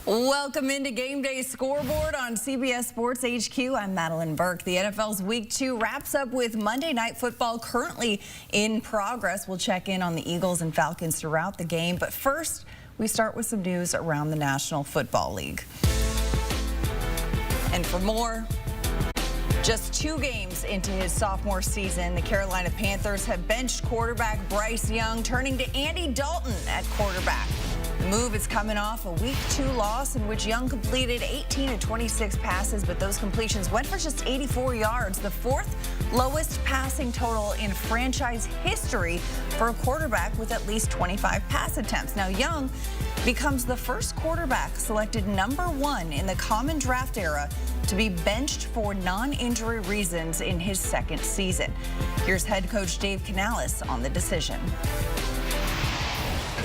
Welcome into Game Day Scoreboard on CBS Sports HQ. I'm Madeline Burke. The NFL's Week 2 wraps up with Monday Night Football currently in progress. We'll check in on the Eagles and Falcons throughout the game. But first, we start with some news around the National Football League. And for more, just 2 games into his sophomore season, the Carolina Panthers have benched quarterback Bryce Young, turning to Andy Dalton at quarterback. The move is coming off a Week 2 loss in which Young completed 18 of 26 passes, but those completions went for just 84 yards, the 4th lowest passing total in franchise history for a quarterback with at least 25 pass attempts. Now, Young becomes the first quarterback selected #1 in the common draft era to be benched for non-injury reasons in his 2nd season. Here's head coach Dave Canales on the decision.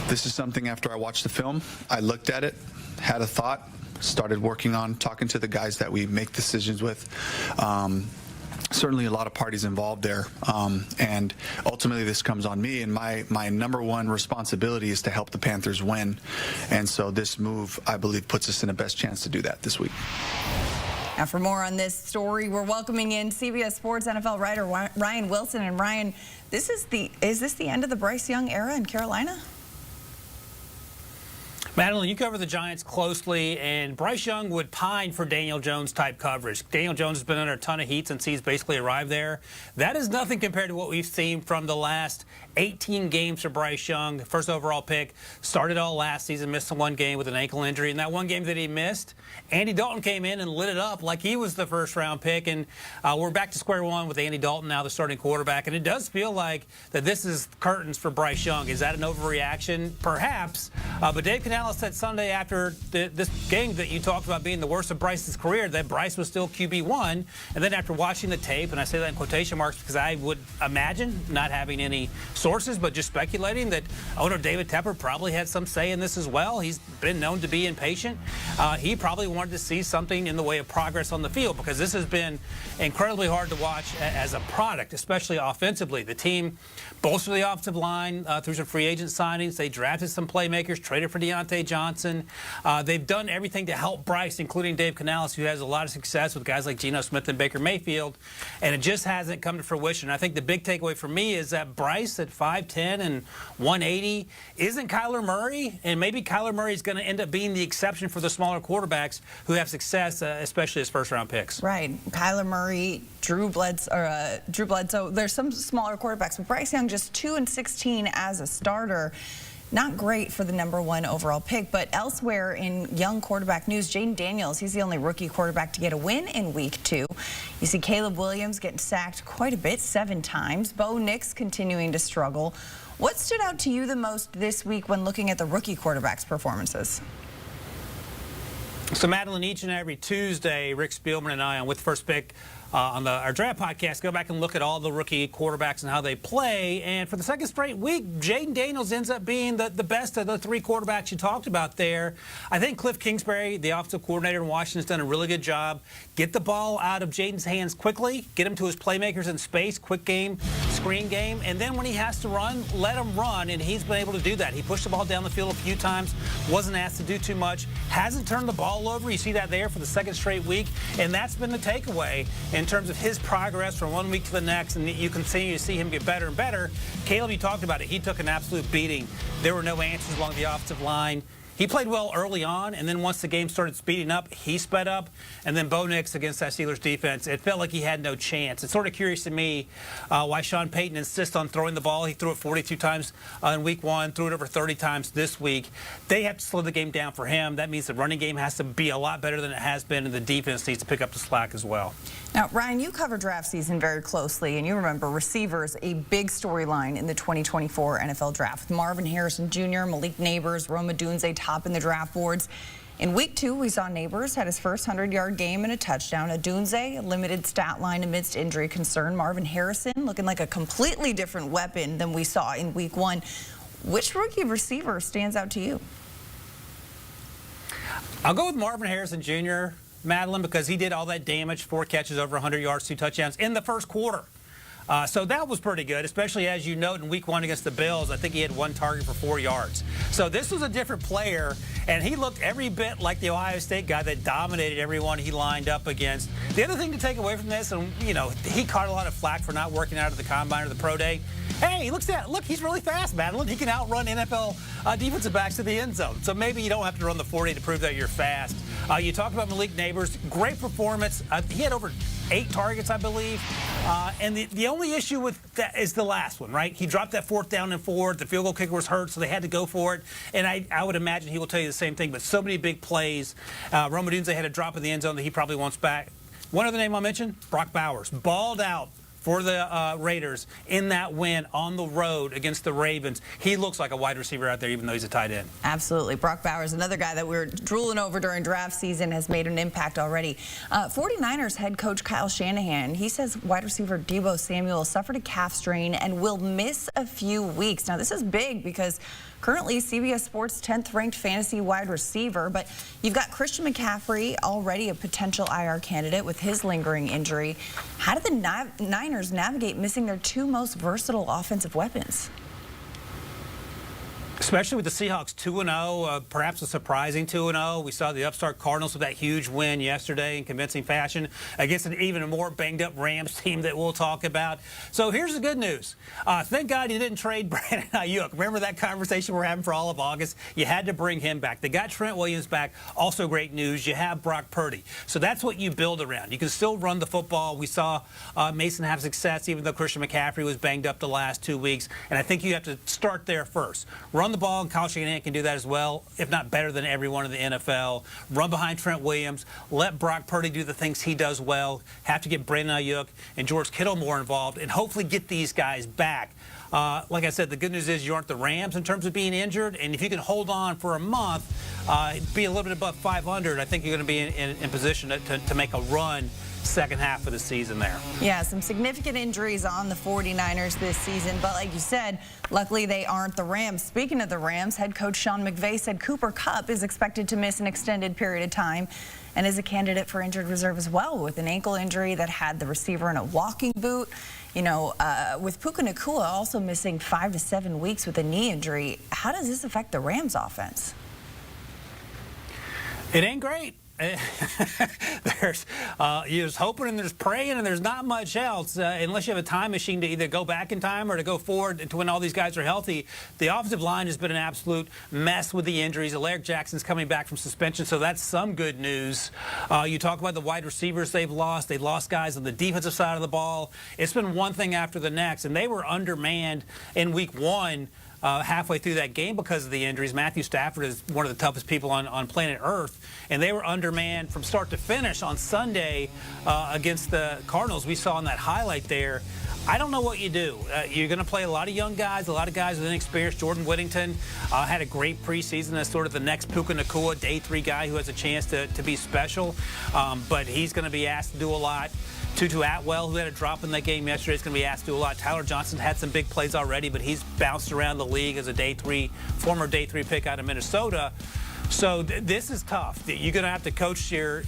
This is something after I watched the film, I looked at it, had a thought, started working on talking to the guys that we make decisions with. Certainly a lot of parties involved there, and ultimately this comes on me, and my #1 responsibility is to help the Panthers win, and so this move, I believe, puts us in the best chance to do that this week. Now, for more on this story, we're welcoming in CBS Sports NFL writer Ryan Wilson. And Ryan, is this the end of the Bryce Young era in Carolina? Madeline, you cover the Giants closely, and Bryce Young would pine for Daniel Jones-type coverage. Daniel Jones has been under a ton of heat since he's basically arrived there. That is nothing compared to what we've seen from the last 18 games for Bryce Young. The first overall pick, started all last season, missed the 1 game with an ankle injury. And that 1 game that he missed, Andy Dalton came in and lit it up like he was the first-round pick. And we're back to square one with Andy Dalton now the starting quarterback. And it does feel like that this is curtains for Bryce Young. Is that an overreaction? Perhaps. But Dave Canales said Sunday after this game that you talked about being the worst of Bryce's career that Bryce was still QB1. And then after watching the tape, and I say that in quotation marks because I would imagine, not having any sources, but just speculating, that owner David Tepper probably had some say in this as well. He's been known to be impatient. He probably wanted to see something in the way of progress on the field because this has been incredibly hard to watch as a product, especially offensively. The team bolstered the offensive line through some free agent signings. They drafted some playmakers, traded for Deontay Johnson. They've done everything to help Bryce, including Dave Canales, who has a lot of success with guys like Geno Smith and Baker Mayfield, and it just hasn't come to fruition. I think the big takeaway for me is that Bryce at 5'10" and 180 isn't Kyler Murray, and maybe Kyler Murray is going to end up being the exception for the smaller quarterbacks who have success, especially as first-round picks. Right. Kyler Murray, Drew Bledsoe. There's some smaller quarterbacks, but Bryce Young just 2-16 as a starter. Not great for the #1 overall pick, but elsewhere in young quarterback news, Jaden Daniels, he's the only rookie quarterback to get a win in Week 2. You see Caleb Williams getting sacked quite a bit, 7 times. Bo Nix continuing to struggle. What stood out to you the most this week when looking at the rookie quarterbacks' performances? So, Madeline, each and every Tuesday, Rick Spielman and I on With First Pick on our draft podcast go back and look at all the rookie quarterbacks and how they play. And for the 2nd straight week, Jaden Daniels ends up being the best of the 3 quarterbacks you talked about there. I think Cliff Kingsbury, the offensive coordinator in Washington, has done a really good job. Get the ball out of Jaden's hands quickly, get him to his playmakers in space, quick game, screen game, and then when he has to run, let him run, and he's been able to do that. He pushed the ball down the field a few times, wasn't asked to do too much, hasn't turned the ball over. You see that there for the 2nd straight week, and that's been the takeaway in terms of his progress from 1 week to the next, and you continue to see him get better and better. Caleb, you talked about it. He took an absolute beating. There were no answers along the offensive line. He played well early on, and then once the game started speeding up, he sped up. And then Bo Nix against that Steelers defense, it felt like he had no chance. It's sort of curious to me why Sean Payton insists on throwing the ball. He threw it 42 times in Week 1, threw it over 30 times this week. They have to slow the game down for him. That means the running game has to be a lot better than it has been, and the defense needs to pick up the slack as well. Now, Ryan, you cover draft season very closely, and you remember receivers, a big storyline in the 2024 NFL Draft. Marvin Harrison Jr., Malik Nabers, Rome Odunze top in the draft boards. In Week 2, we saw Nabers had his first 100-yard game and a touchdown. Odunze, a limited stat line amidst injury concern. Marvin Harrison looking like a completely different weapon than we saw in Week 1. Which rookie receiver stands out to you? I'll go with Marvin Harrison Jr., Madeline, because he did all that damage, 4 catches, over 100 yards, 2 touchdowns in the first quarter. So that was pretty good, especially as you note in Week 1 against the Bills. I think he had 1 target for 4 yards. So this was a different player. and he looked every bit like the Ohio State guy that dominated everyone he lined up against. The other thing to take away from this, and he caught a lot of flack for not working out at the combine or the pro day. Hey, look, he's really fast, Madeline. He can outrun NFL defensive backs to the end zone. So maybe you don't have to run the 40 to prove that you're fast. You talked about Malik Neighbors. Great performance. He had over 8 targets, I believe. And the only issue with that is the last one, right? He dropped that 4th down and 4. The field goal kicker was hurt, so they had to go for it. And I would imagine he will tell you the same thing, but so many big plays. Rome Odunze had a drop in the end zone that he probably wants back. One other name I'll mention, Brock Bowers. Balled out for the Raiders in that win on the road against the Ravens. He looks like a wide receiver out there, even though he's a tight end. Absolutely. Brock Bowers, another guy that we were drooling over during draft season, has made an impact already. 49ers head coach Kyle Shanahan, he says wide receiver Deebo Samuel suffered a calf strain and will miss a few weeks. Now, this is big because currently CBS Sports 10th ranked fantasy wide receiver, but you've got Christian McCaffrey, already a potential IR candidate with his lingering injury. How did the Niners navigate missing their 2 most versatile offensive weapons? Especially with the Seahawks 2-0, perhaps a surprising 2-0. We saw the upstart Cardinals with that huge win yesterday in convincing fashion against an even more banged-up Rams team that we'll talk about. So here's the good news. Thank God you didn't trade Brandon Ayuk. Remember that conversation we're having for all of August? You had to bring him back. They got Trent Williams back. Also great news, you have Brock Purdy. So that's what you build around. You can still run the football. We saw Mason have success even though Christian McCaffrey was banged up the last 2 weeks. And I think you have to start there first. Run the ball, and Kyle Shanahan can do that as well, if not better than everyone in the NFL. Run behind Trent Williams. Let Brock Purdy do the things he does well. Have to get Brandon Ayuk and George Kittle more involved and hopefully get these guys back. Like I said, the good news is you aren't the Rams in terms of being injured, and if you can hold on for a month, be a little bit above 500, I think you're going to be in position to make a run second half of the season there. Yeah, some significant injuries on the 49ers this season, but like you said, luckily they aren't the Rams. Speaking of the Rams, head coach Sean McVay said Cooper Kupp is expected to miss an extended period of time and is a candidate for injured reserve as well, with an ankle injury that had the receiver in a walking boot. With Puka Nacua also missing 5 to 7 weeks with a knee injury, how does this affect the Rams offense? It ain't great. There's you're just hoping and there's praying and there's not much else unless you have a time machine to either go back in time or to go forward to when all these guys are healthy. The offensive line has been an absolute mess with the injuries. Alaric Jackson's coming back from suspension, so that's some good news. You talk about the wide receivers they've lost. They lost guys on the defensive side of the ball. It's been one thing after the next, and they were undermanned in week 1. Halfway through that game because of the injuries. Matthew Stafford is one of the toughest people on planet Earth, and they were undermanned from start to finish on Sunday against the Cardinals. We saw in that highlight there. I don't know what you do. You're going to play a lot of young guys, a lot of guys with inexperience. Jordan Whittington had a great preseason as sort of the next Puka Nacua, day 3 guy who has a chance to be special, but he's going to be asked to do a lot. Tutu Atwell, who had a drop in that game yesterday, is going to be asked to do a lot. Tyler Johnson had some big plays already, but he's bounced around the league as a former day 3 pick out of Minnesota. So this is tough. You're going to have to coach your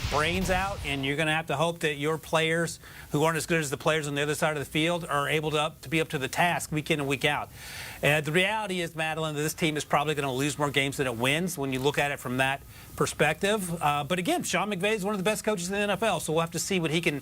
brains out, and you're going to have to hope that your players, who aren't as good as the players on the other side of the field, are able to be up to the task week in and week out. The reality is, Madeline, that this team is probably going to lose more games than it wins when you look at it from that perspective. But again, Sean McVay is one of the best coaches in the NFL, so we'll have to see what he can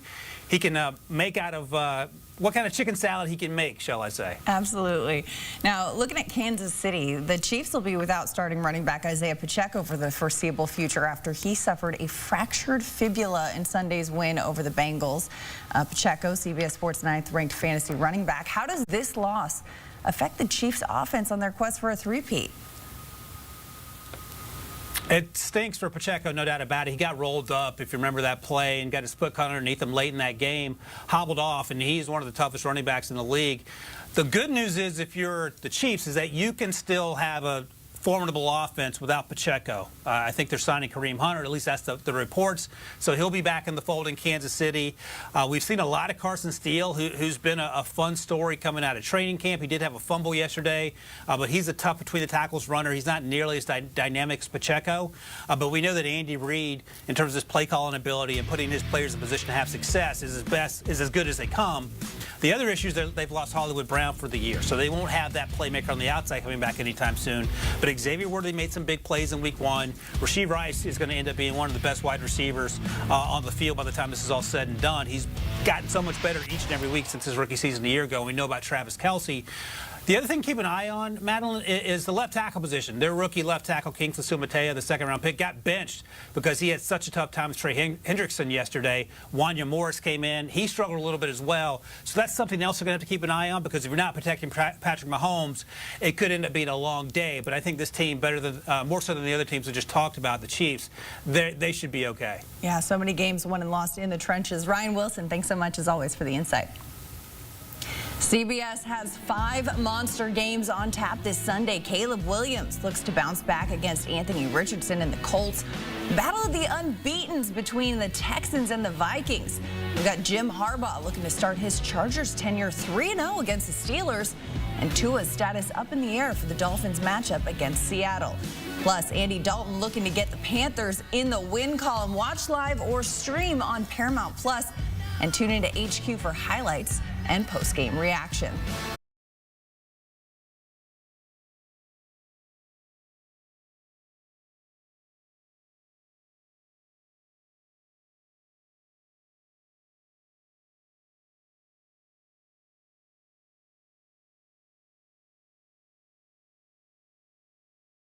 make out of what kind of chicken salad he can make, shall I say. Absolutely. Now, looking at Kansas City, the Chiefs will be without starting running back Isaiah Pacheco for the foreseeable future after he suffered a fractured fibula in Sunday's win over the Bengals. Pacheco, CBS Sports 9th ranked fantasy running back. How does this loss affect the Chiefs' offense on their quest for a three-peat? It stinks for Pacheco, no doubt about it. He got rolled up, if you remember that play, and got his foot caught underneath him late in that game, hobbled off, and he's one of the toughest running backs in the league. The good news is, if you're the Chiefs, is that you can still have a formidable offense without Pacheco. I think they're signing Kareem Hunt, or at least that's the reports. So he'll be back in the fold in Kansas City. We've seen a lot of Carson Steele, who's been a fun story coming out of training camp. He did have a fumble yesterday, but he's a tough between the tackles runner. He's not nearly as dynamic as Pacheco. But we know that Andy Reid, in terms of his play calling ability and putting his players in position to have success, is as good as they come. The other issue is that they've lost Hollywood Brown for the year, so they won't have that playmaker on the outside coming back anytime soon. But Xavier Worthy made some big plays in week 1. Rashee Rice is going to end up being one of the best wide receivers on the field by the time this is all said and done. He's gotten so much better each and every week since his rookie season a year ago. We know about Travis Kelce. The other thing to keep an eye on, Madeline, is the left tackle position. Their rookie left tackle, Kingsley Sumatea, the second-round pick, got benched because he had such a tough time with Trey Hendrickson yesterday. Wanya Morris came in. He struggled a little bit as well. So that's something else we're going to have to keep an eye on, because if you're not protecting Patrick Mahomes, it could end up being a long day. But I think this team, better than more so than the other teams we just talked about, the Chiefs, they should be okay. Yeah, so many games won and lost in the trenches. Ryan Wilson, thanks so much, as always, for the insight. CBS has 5 monster games on tap this Sunday. Caleb Williams looks to bounce back against Anthony Richardson and the Colts. Battle of the unbeatens between the Texans and the Vikings. We've got Jim Harbaugh looking to start his Chargers tenure 3-0 against the Steelers. And Tua's status up in the air for the Dolphins matchup against Seattle. Plus, Andy Dalton looking to get the Panthers in the win column. Watch live or stream on Paramount+. And tune into HQ for highlights and post-game reaction.